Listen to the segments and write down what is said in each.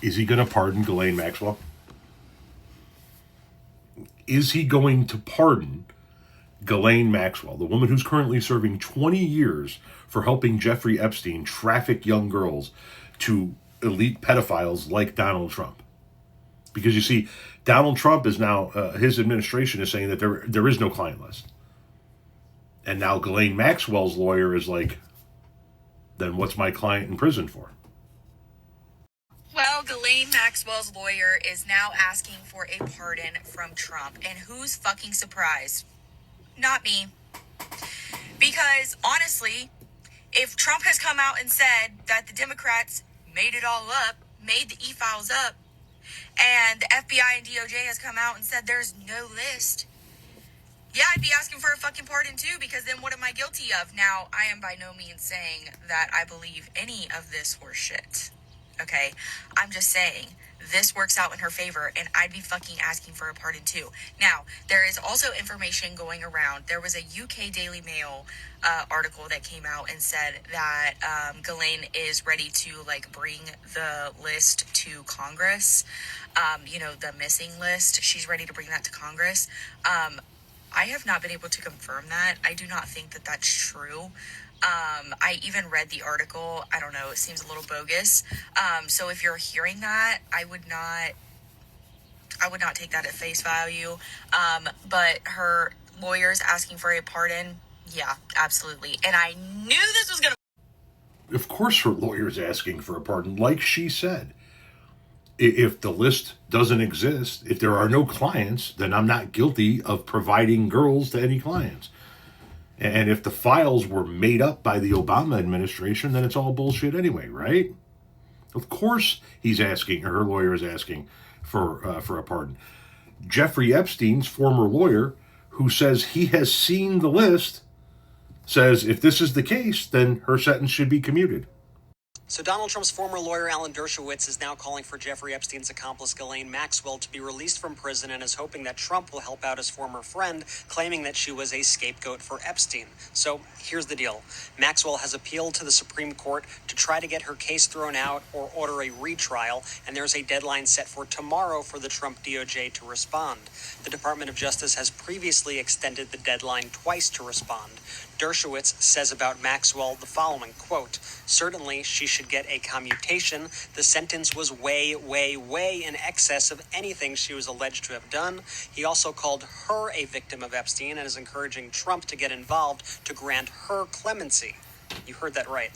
Is he going to pardon Ghislaine Maxwell? Is he going to pardon Ghislaine Maxwell, the woman who's currently serving 20 years for helping Jeffrey Epstein traffic young girls to elite pedophiles like Donald Trump? Because you see, Donald Trump is now, his administration is saying that there is no client list. And now Ghislaine Maxwell's lawyer is like, then what's my client in prison for? Well, Ghislaine Maxwell's lawyer is now asking for a pardon from Trump. And who's fucking surprised? Not me. Because, honestly, if Trump has come out and said that the Democrats made it all up, made the e-files up, and the FBI and DOJ has come out and said there's no list, yeah, I'd be asking for a fucking pardon too, because then what am I guilty of? Now, I am by no means saying that I believe any of this horse shit. Okay? I'm just saying this works out in her favor, and I'd be fucking asking for a pardon too. Now, there is also information going around. There was a UK Daily Mail article that came out and said that Ghislaine is ready to bring the list to Congress. The missing list. She's ready to bring that to Congress. I have not been able to confirm that. I do not think that that's true. I even read the article. I don't know. It seems a little bogus. So if you're hearing that, I would not take that at face value. But her lawyer's asking for a pardon. Yeah, absolutely. And I knew this was going to... Of course her lawyer's asking for a pardon. Like she said, if the list doesn't exist, if there are no clients, then I'm not guilty of providing girls to any clients. And if the files were made up by the Obama administration, then it's all bullshit anyway, right? Of course he's asking, or her lawyer is asking for a pardon. Jeffrey Epstein's former lawyer, who says he has seen the list, says if this is the case, then her sentence should be commuted. So Donald Trump's former lawyer, Alan Dershowitz, is now calling for Jeffrey Epstein's accomplice, Ghislaine Maxwell, to be released from prison and is hoping that Trump will help out his former friend, claiming that she was a scapegoat for Epstein. So here's the deal. Maxwell has appealed to the Supreme Court to try to get her case thrown out or order a retrial, and there's a deadline set for tomorrow for the Trump DOJ to respond. The Department of Justice has previously extended the deadline twice to respond. Dershowitz says about Maxwell the following, quote, "Certainly she should get a commutation. The sentence was way, way, way in excess of anything she was alleged to have done." He also called her a victim of Epstein and is encouraging Trump to get involved to grant her clemency. You heard that right.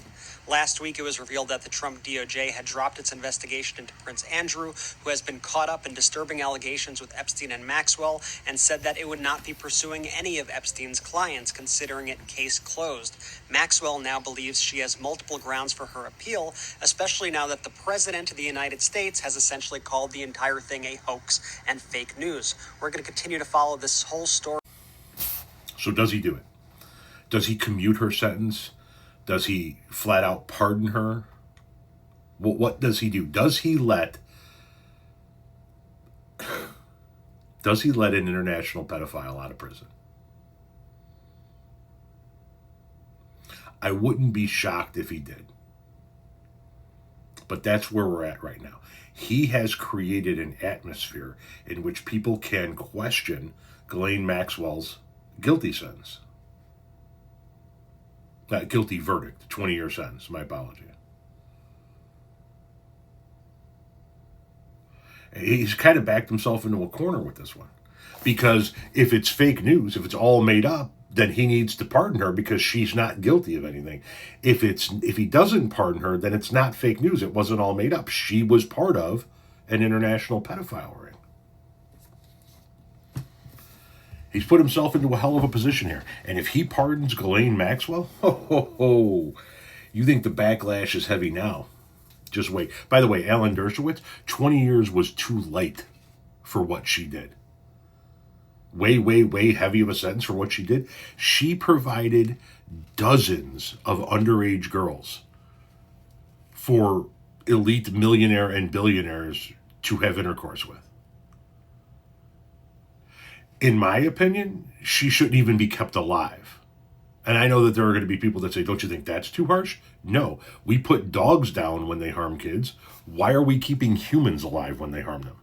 Last week, it was revealed that the Trump DOJ had dropped its investigation into Prince Andrew, who has been caught up in disturbing allegations with Epstein and Maxwell, and said that it would not be pursuing any of Epstein's clients, considering it case closed. Maxwell now believes she has multiple grounds for her appeal, especially now that the President of the United States has essentially called the entire thing a hoax and fake news. We're going to continue to follow this whole story. So does he do it? Does he commute her sentence? Does he flat out pardon her? What does he do? Does he let an international pedophile out of prison? I wouldn't be shocked if he did. But that's where we're at right now. He has created an atmosphere in which people can question Ghislaine Maxwell's guilty sentence. Not guilty verdict, 20-year sentence, my apology. He's kind of backed himself into a corner with this one. Because if it's fake news, if it's all made up, then he needs to pardon her because she's not guilty of anything. If he doesn't pardon her, then it's not fake news. It wasn't all made up. She was part of an international pedophile ring. He's put himself into a hell of a position here. And if he pardons Ghislaine Maxwell, you think the backlash is heavy now. Just wait. By the way, Alan Dershowitz, 20 years was too light for what she did. Way, way, way heavy of a sentence for what she did. She provided dozens of underage girls for elite millionaire and billionaires to have intercourse with. In my opinion, she shouldn't even be kept alive. And I know that there are going to be people that say, don't you think that's too harsh? No. We put dogs down when they harm kids. Why are we keeping humans alive when they harm them?